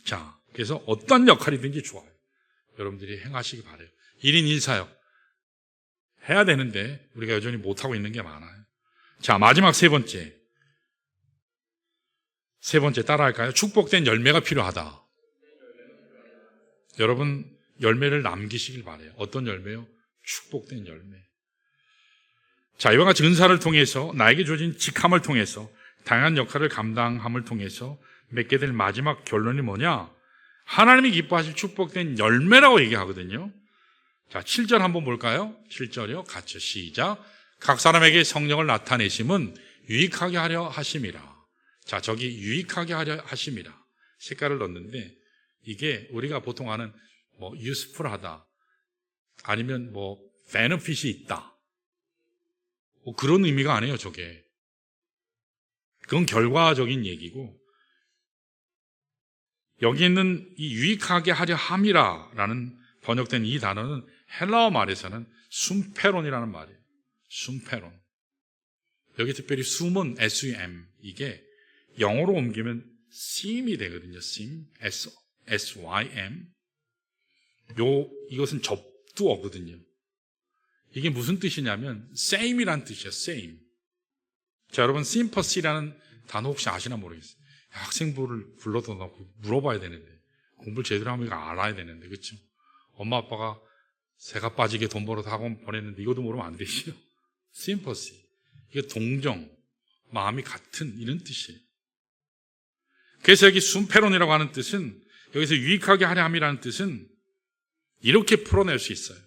자, 그래서 어떤 역할이든지 좋아요. 여러분들이 행하시기 바라요. 1인 1사역 해야 되는데 우리가 여전히 못하고 있는 게 많아요. 자, 마지막 세 번째 따라할까요? 축복된 열매가 필요하다. 여러분, 열매를 남기시길 바라요. 어떤 열매요? 축복된 열매. 자, 이와 같이 은사를 통해서, 나에게 주어진 직함을 통해서, 다양한 역할을 감당함을 통해서 맺게 될 마지막 결론이 뭐냐? 하나님이 기뻐하실 축복된 열매라고 얘기하거든요. 자, 7절 한번 볼까요? 7절이요. 같이 시작. 각 사람에게 성령을 나타내심은 유익하게 하려 하심이라. 자, 저기 유익하게 하려 하심이라 색깔을 넣었는데, 이게 우리가 보통 하는 useful하다, 아니면 benefit이 있다, 그런 의미가 아니에요. 저게 그건 결과적인 얘기고, 여기 있는 이 유익하게 하려 함이라라는 번역된 이 단어는 헬라어 말에서는 숨페론이라는 말이에요. 숨페론. 여기 특별히 숨은 SUM, 이게 영어로 옮기면 sim이 되거든요. sim, S-Y-M. 이것은 접두어거든요. 이게 무슨 뜻이냐면 same이란 뜻이에요. same. 자, 여러분, sympathy라는 단어 혹시 아시나 모르겠어요. 학생부를 불러다 놓고 물어봐야 되는데, 공부를 제대로 하면 이거 알아야 되는데, 그렇죠? 엄마 아빠가 새가 빠지게 돈 벌어서 학원 보냈는데 이것도 모르면 안 되시죠? sympathy. 이게 동정, 마음이 같은 이런 뜻이에요. 그래서 여기 순페론이라고 하는 뜻은, 여기서 유익하게 하려 함이라는 뜻은 이렇게 풀어낼 수 있어요.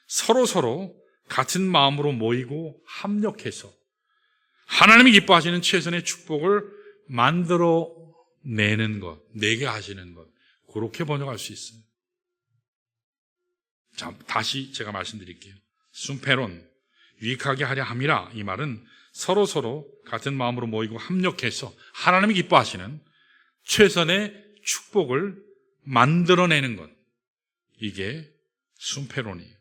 서로 같은 마음으로 모이고 합력해서 하나님이 기뻐하시는 최선의 축복을 만들어내는 것, 내게 하시는 것, 그렇게 번역할 수 있어요. 자, 다시 제가 말씀드릴게요. 순페론, 유익하게 하려 함이라, 이 말은 서로 같은 마음으로 모이고 합력해서 하나님이 기뻐하시는 최선의 축복을 만들어내는 것, 이게 순페론이에요.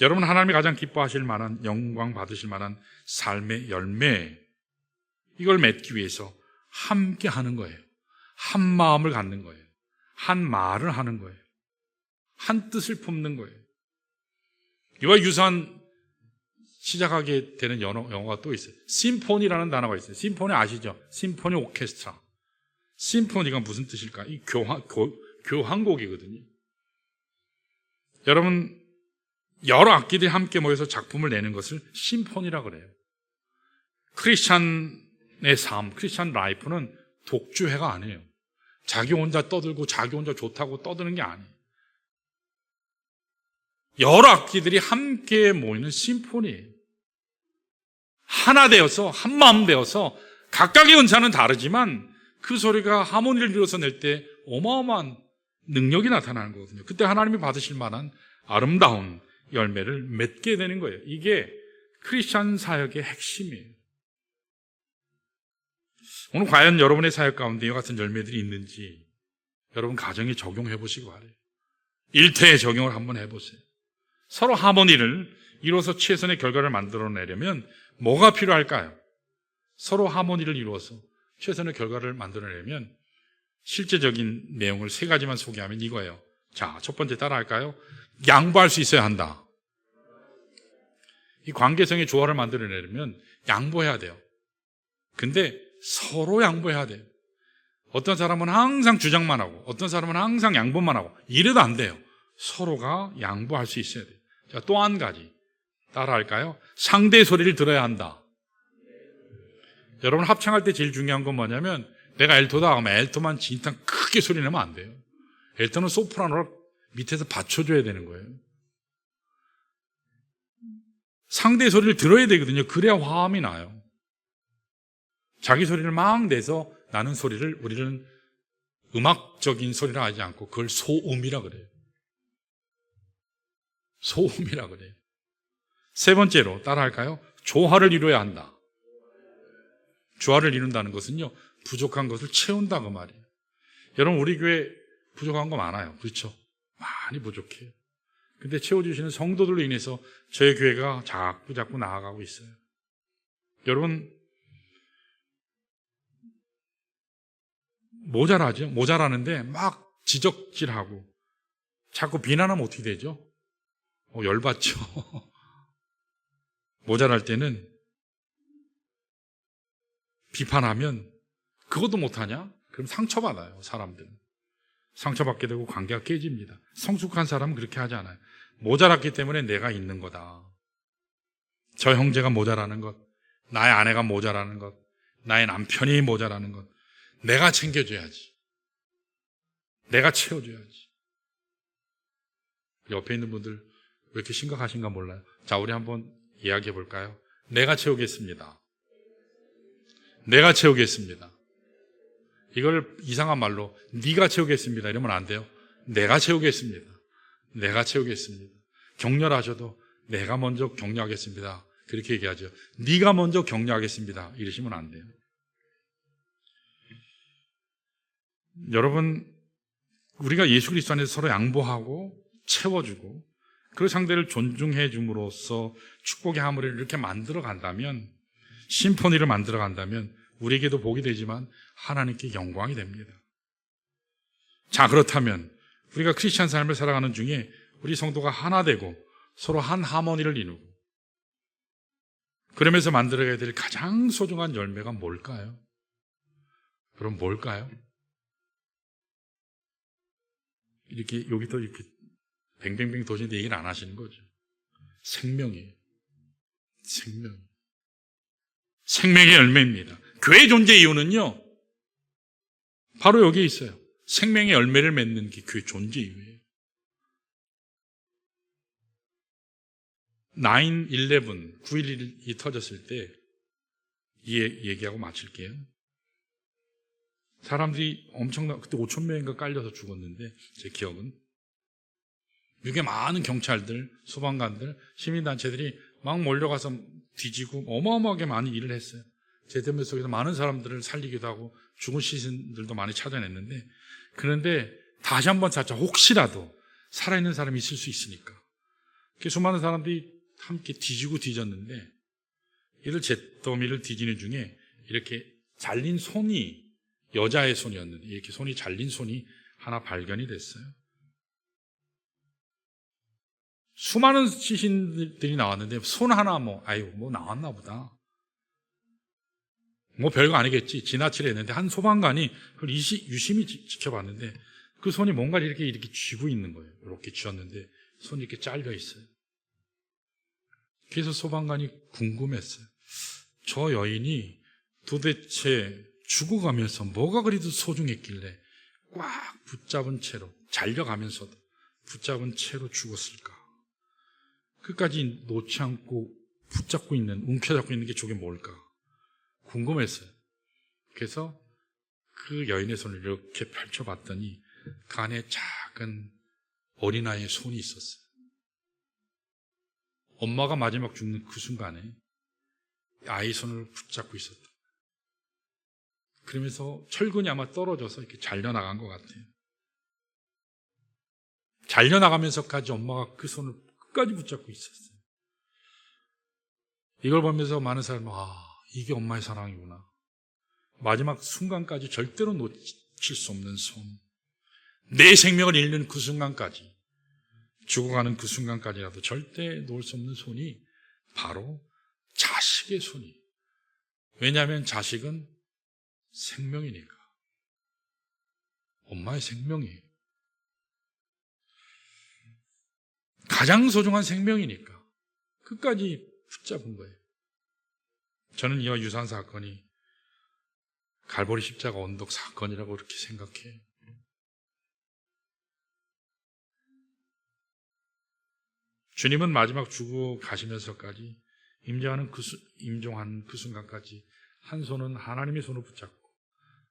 여러분, 하나님이 가장 기뻐하실 만한, 영광 받으실 만한 삶의 열매, 이걸 맺기 위해서 함께 하는 거예요. 한 마음을 갖는 거예요. 한 말을 하는 거예요. 한 뜻을 품는 거예요. 이와 유사한 시작하게 되는 영어가 또 있어요. 심포니라는 단어가 있어요. 심포니 아시죠? 심포니 오케스트라. 심포니가 무슨 뜻일까? 이 교향곡이거든요. 여러분, 여러 악기들이 함께 모여서 작품을 내는 것을 심포니라고 그래요. 크리스찬의 삶, 크리스찬 라이프는 독주회가 아니에요. 자기 혼자 떠들고 자기 혼자 좋다고 떠드는 게 아니에요. 여러 악기들이 함께 모이는 심포니예요. 하나 되어서, 한 마음 되어서, 각각의 은사는 다르지만 그 소리가 하모니를 이루어서 낼 때 어마어마한 능력이 나타나는 거거든요. 그때 하나님이 받으실 만한 아름다운 열매를 맺게 되는 거예요. 이게 크리스찬 사역의 핵심이에요. 오늘 과연 여러분의 사역 가운데 이와 같은 열매들이 있는지 여러분 가정에 적용해 보시기 바라요. 일터에 적용을 한번 해보세요. 서로 하모니를 이루어서 최선의 결과를 만들어내려면 뭐가 필요할까요? 서로 하모니를 이루어서 최선의 결과를 만들어내려면 실제적인 내용을 3가지만 소개하면 이거예요. 자, 첫 번째 따라할까요? 양보할 수 있어야 한다. 이 관계성의 조화를 만들어내려면 양보해야 돼요. 근데 서로 양보해야 돼요. 어떤 사람은 항상 주장만 하고 어떤 사람은 항상 양보만 하고 이래도 안 돼요. 서로가 양보할 수 있어야 돼요. 자, 또 한 가지 따라할까요? 상대의 소리를 들어야 한다. 여러분, 합창할 때 제일 중요한 건 뭐냐면 내가 엘토다 하면 엘토만 진짜 크게 소리 내면 안 돼요. 엘토는 소프라노를 밑에서 받쳐줘야 되는 거예요. 상대의 소리를 들어야 되거든요. 그래야 화음이 나요. 자기 소리를 막 내서 나는 소리를 우리는 음악적인 소리라 하지 않고 그걸 소음이라 그래요. 소음이라 그래요. 3번째로 따라할까요? 조화를 이루어야 한다. 조화를 이룬다는 것은요, 부족한 것을 채운다 그 말이에요. 여러분, 우리 교회 부족한 거 많아요. 그렇죠? 많이 부족해요. 근데 채워주시는 성도들로 인해서 저희 교회가 자꾸 나아가고 있어요. 여러분, 모자라죠? 모자라는데 막 지적질하고 자꾸 비난하면 어떻게 되죠? 열받죠. 모자랄 때는 비판하면 그것도 못하냐? 그럼 상처받아요, 사람들은. 상처받게 되고 관계가 깨집니다. 성숙한 사람은 그렇게 하지 않아요. 모자랐기 때문에 내가 있는 거다. 저 형제가 모자라는 것, 나의 아내가 모자라는 것, 나의 남편이 모자라는 것, 내가 챙겨줘야지. 내가 채워줘야지. 옆에 있는 분들 왜 이렇게 심각하신가 몰라요. 자, 우리 한번 이야기해 볼까요? 내가 채우겠습니다. 내가 채우겠습니다. 이걸 이상한 말로 네가 채우겠습니다 이러면 안 돼요. 내가 채우겠습니다. 내가 채우겠습니다. 격려하셔도 내가 먼저 격려하겠습니다. 그렇게 얘기하죠. 네가 먼저 격려하겠습니다 이러시면 안 돼요. 여러분, 우리가 예수 그리스도 안에서 서로 양보하고 채워주고 그 상대를 존중해 줌으로써 축복의 하모니를 이렇게 만들어 간다면, 심포니를 만들어 간다면 우리에게도 복이 되지만 하나님께 영광이 됩니다. 자, 그렇다면 우리가 크리스찬 삶을 살아가는 중에 우리 성도가 하나 되고 서로 한 하모니를 이루고 그러면서 만들어야 될 가장 소중한 열매가 뭘까요? 그럼 뭘까요? 이렇게 여기도 이렇게 뱅뱅뱅 도시는데 얘기를 안 하시는 거죠. 생명이에요. 생명의 열매입니다. 교회 존재 이유는요, 바로 여기에 있어요. 생명의 열매를 맺는 게 교회 존재 이유예요. 9/11, 9.11이 터졌을 때 이 얘기하고 마칠게요. 사람들이 엄청나, 그때 5,000명인가 깔려서 죽었는데, 제 기억은. 미국의 많은 경찰들, 소방관들, 시민단체들이 막 몰려가서 뒤지고 어마어마하게 많이 일을 했어요. 재대면 속에서 많은 사람들을 살리기도 하고 죽은 시신들도 많이 찾아냈는데, 그런데 다시 한번 찾자. 혹시라도 살아있는 사람이 있을 수 있으니까. 수많은 사람들이 함께 뒤지고 뒤졌는데, 이들 잿더미를 뒤지는 중에 이렇게 잘린 손이 여자의 손이었는데, 이렇게 손이 잘린 손이 하나 발견이 됐어요. 수많은 시신들이 나왔는데 손 하나 뭐 나왔나 보다. 뭐 별거 아니겠지. 지나치려 했는데 한 소방관이 그걸 유심히 지켜봤는데 그 손이 뭔가를 이렇게 쥐고 있는 거예요. 이렇게 쥐었는데 손이 이렇게 잘려 있어요. 그래서 소방관이 궁금했어요. 저 여인이 도대체 죽어가면서 뭐가 그리도 소중했길래 꽉 붙잡은 채로, 잘려가면서도 붙잡은 채로 죽었을까? 끝까지 놓지 않고 붙잡고 있는, 움켜잡고 있는 게 저게 뭘까? 궁금했어요. 그래서 그 여인의 손을 이렇게 펼쳐봤더니 그 안에 작은 어린아이의 손이 있었어요. 엄마가 마지막 죽는 그 순간에 아이 손을 붙잡고 있었다. 그러면서 철근이 아마 떨어져서 이렇게 잘려나간 것 같아요. 잘려나가면서까지 엄마가 그 손을 끝까지 붙잡고 있었어요. 이걸 보면서 많은 사람은 이게 엄마의 사랑이구나. 마지막 순간까지 절대로 놓칠 수 없는 손. 내 생명을 잃는 그 순간까지, 죽어가는 그 순간까지라도 절대 놓을 수 없는 손이 바로 자식의 손이. 왜냐하면 자식은 생명이니까. 엄마의 생명이에요. 가장 소중한 생명이니까 끝까지 붙잡은 거예요. 저는 이와 유사한 사건이 갈보리 십자가 언덕 사건이라고 그렇게 생각해요. 주님은 마지막 죽어 가시면서까지 임종한 그 순간까지 한 손은 하나님의 손을 붙잡고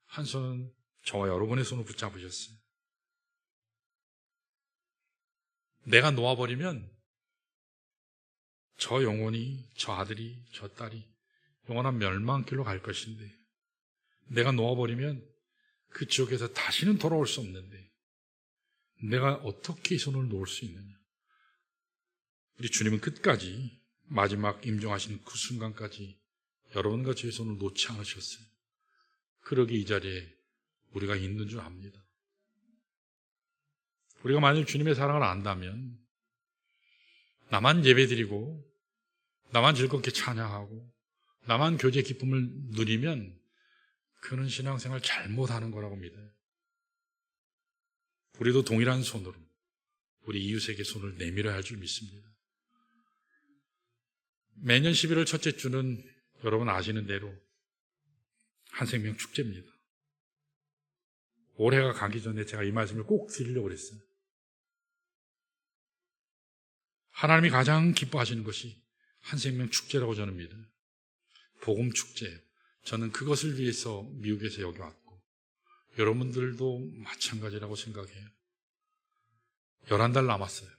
한 손은 저와 여러분의 손을 붙잡으셨어요. 내가 놓아버리면 저 영혼이, 저 아들이, 저 딸이 영원한 멸망길로 갈 것인데, 내가 놓아버리면 그 지옥에서 다시는 돌아올 수 없는데 내가 어떻게 이 손을 놓을 수 있느냐. 우리 주님은 끝까지 마지막 임종하시는 그 순간까지 여러분과 저의 손을 놓지 않으셨어요. 그러기 이 자리에 우리가 있는 줄 압니다. 우리가 만약 주님의 사랑을 안다면 나만 예배드리고 나만 즐겁게 찬양하고 나만 교제 기쁨을 누리면 그는 신앙생활 잘못하는 거라고 믿어요. 우리도 동일한 손으로 우리 이웃에게 손을 내밀어야 할 줄 믿습니다. 매년 11월 첫째 주는 여러분 아시는 대로 한생명 축제입니다. 올해가 가기 전에 제가 이 말씀을 꼭 드리려고 그랬어요. 하나님이 가장 기뻐하시는 것이 한생명 축제라고 저는 믿어요. 복음 축제예요. 저는 그것을 위해서 미국에서 여기 왔고 여러분들도 마찬가지라고 생각해요. 11달 남았어요.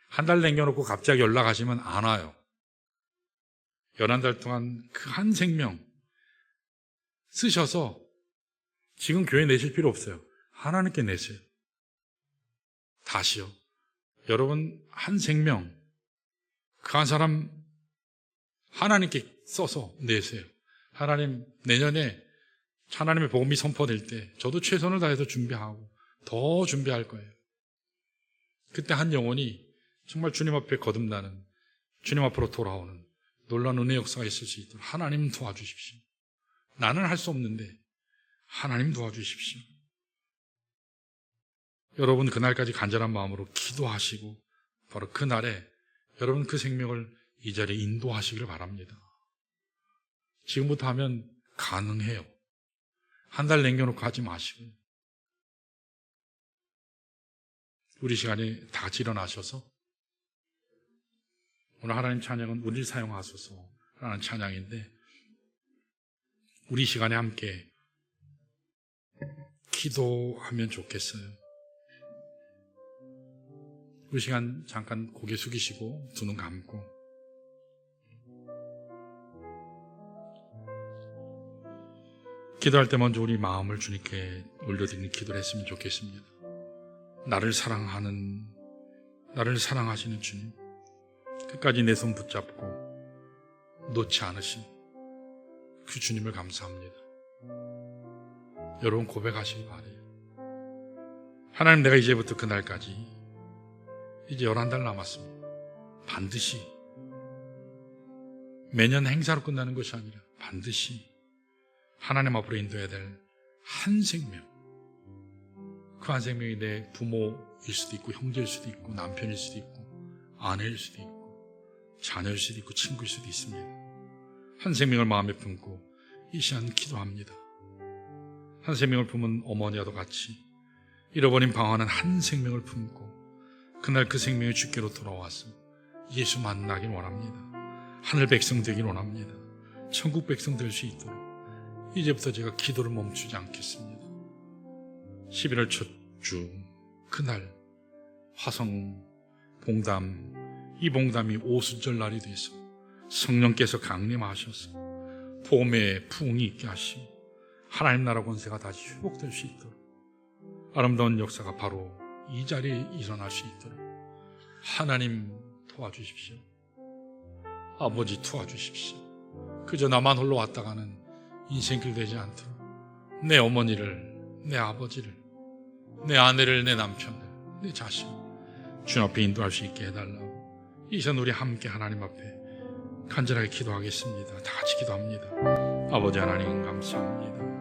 한 달 남겨놓고 갑자기 연락하시면 안 와요. 11달 동안 그 한 생명 쓰셔서 지금 교회 내실 필요 없어요. 하나님께 내세요. 다시요. 여러분 한 생명 그 한 사람 하나님께 써서 내세요. 하나님, 내년에 하나님의 복음이 선포될 때 저도 최선을 다해서 준비하고 더 준비할 거예요. 그때 한 영혼이 정말 주님 앞에 거듭나는, 주님 앞으로 돌아오는 놀라운 은혜 역사가 있을 수 있도록 하나님 도와주십시오. 나는 할 수 없는데 하나님 도와주십시오. 여러분 그날까지 간절한 마음으로 기도하시고 바로 그날에 여러분 그 생명을 이 자리에 인도하시길 바랍니다. 지금부터 하면 가능해요. 한 달 남겨놓고 하지 마시고 우리 시간에 다 같이 일어나셔서 오늘 하나님 찬양은 우리를 사용하소서 라는 찬양인데 우리 시간에 함께 기도하면 좋겠어요. 우리 시간 잠깐 고개 숙이시고 두 눈 감고 기도할 때 먼저 우리 마음을 주님께 올려드리는 기도를 했으면 좋겠습니다. 나를 사랑하는, 나를 사랑하시는 주님, 끝까지 내 손 붙잡고 놓지 않으신 그 주님을 감사합니다. 여러분 고백하시기 바래요. 하나님, 내가 이제부터 그날까지 이제 11달 남았습니다. 반드시 매년 행사로 끝나는 것이 아니라 반드시 하나님 앞으로 인도해야 될 한 생명, 그 한 생명이 내 부모일 수도 있고 형제일 수도 있고 남편일 수도 있고 아내일 수도 있고 자녀일 수도 있고 친구일 수도 있습니다. 한 생명을 마음에 품고 이 시간 기도합니다. 한 생명을 품은 어머니와도 같이 잃어버린 방황하는 한 생명을 품고 그날 그 생명이 주께로 돌아와서 예수 만나길 원합니다. 하늘 백성 되길 원합니다. 천국 백성 될 수 있도록 이제부터 제가 기도를 멈추지 않겠습니다. 11월 첫 주 그날 화성 봉담, 이 봉담이 오순절 날이 돼서 성령께서 강림하셔서 봄에 부흥이 있게 하시고 하나님 나라 권세가 다시 회복될 수 있도록 아름다운 역사가 바로 이 자리에 일어날 수 있도록 하나님 도와주십시오. 아버지 도와주십시오. 그저 나만 홀로 왔다 가는 인생길 되지 않도록 내 어머니를, 내 아버지를, 내 아내를, 내 남편을, 내 자식 주 앞에 인도할 수 있게 해달라고 이 시간 우리 함께 하나님 앞에 간절하게 기도하겠습니다. 다 같이 기도합니다. 아버지 하나님 감사합니다.